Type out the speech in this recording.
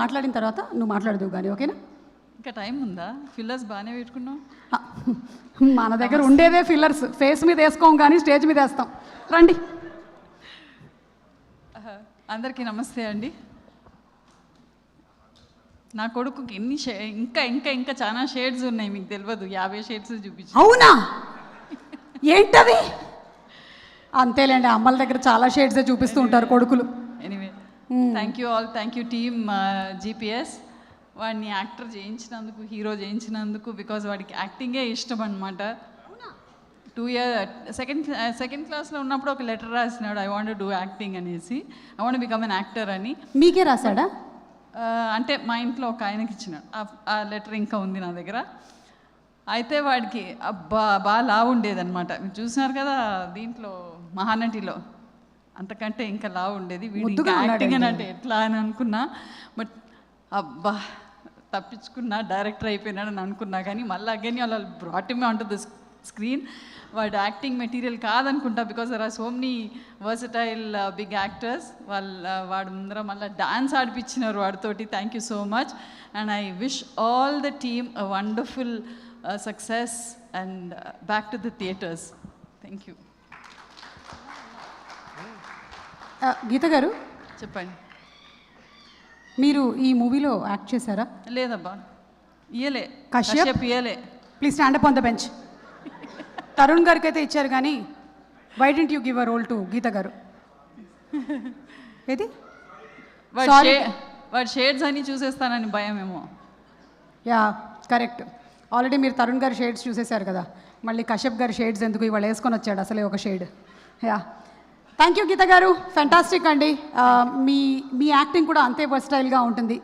మాట్లాడిన తర్వాత నువ్వు మాట్లాడదువు కానీ, ఓకేనా? ఇంకా టైం ఉందా? ఫిల్లర్స్ బాగానే పెట్టుకున్నావు. మన దగ్గర ఉండేదే ఫిల్లర్స్. ఫేస్ మీద వేసుకోం కానీ స్టేజ్ మీద వేస్తాం. రండి. అందరికీ నమస్తే అండి. నా కొడుకుకి ఎన్ని ఇంకా ఇంకా ఇంకా చాలా షేడ్స్ ఉన్నాయి, మీకు తెలియదు. 50 షేడ్స్ చూపించి. అవునా? ఏంటవి? అంతేలేండి, అమ్మల దగ్గర చాలా షేడ్సే చూపిస్తూ ఉంటారు కొడుకులు. Anyway, thank you all, thank you team GPS. వాడిని యాక్టర్ చేయించినందుకు, హీరో చేయించినందుకు, బికాజ్ వాడికి యాక్టింగే ఇష్టం అనమాట. 2 years సెకండ్ క్లాస్లో ఉన్నప్పుడు ఒక లెటర్ రాసినాడు, ఐ వాంట్ డూ యాక్టింగ్ అనేసి, I want become an actor అని. మీకే రాశాడా? అంటే మా ఇంట్లో ఒక ఆయనకి ఇచ్చినాడు. ఆ లెటర్ ఇంకా ఉంది నా దగ్గర. అయితే వాడికి బాగా లావు ఉండేదన్నమాట. మీరు చూసినారు కదా దీంట్లో మహానటిలో, అంతకంటే ఇంకా లావు ఉండేది. వీడు యాక్టింగ్ అని అంటే ఎట్లా అని అనుకున్నా, బట్ అబ్బా తప్పించుకున్నా, డైరెక్టర్ అయిపోయినాడు అని అనుకున్నా. కానీ మళ్ళీ అగైన్ వాళ్ళు brought him on to the screen. వాడు యాక్టింగ్ మెటీరియల్ కాదనుకుంటా, because there are so many versatile big actors. వాడు ముందర మళ్ళీ డాన్స్ ఆడిపించినారు వాడితోటి. Thank you so much, and I wish all the team a wonderful success and back to the theatres. Thank you. Geetha గారు చెప్పండి. మీరు ఈ మూవీలో యాక్ట్ చేశారా? లేదబ్బా, ఇయ్యలే. కశ్యప్ ఇయ్యలే. Please stand up on the bench. Tarun గారికి అయితే ఇచ్చారు కానీ why didn't you give a role to Geetha గారు? ఏది? వాడు షేడ్స్ అని చూసేస్తానని భయమేమో. Ya correct. ఆల్రెడీ మీరు తరుణ్ గారి షేడ్స్ చూసేశారు కదా, మళ్ళీ కశ్యప్ గారి షేడ్స్ ఎందుకు? ఇవాళ వేసుకొని వచ్చాడు అసలే ఒక shade. Yeah, thank you Geetha గారు, ఫ్యాంటాస్టిక్ అండి. మీ యాక్టింగ్ కూడా అంతే వర్స్టైల్గా ఉంటుంది.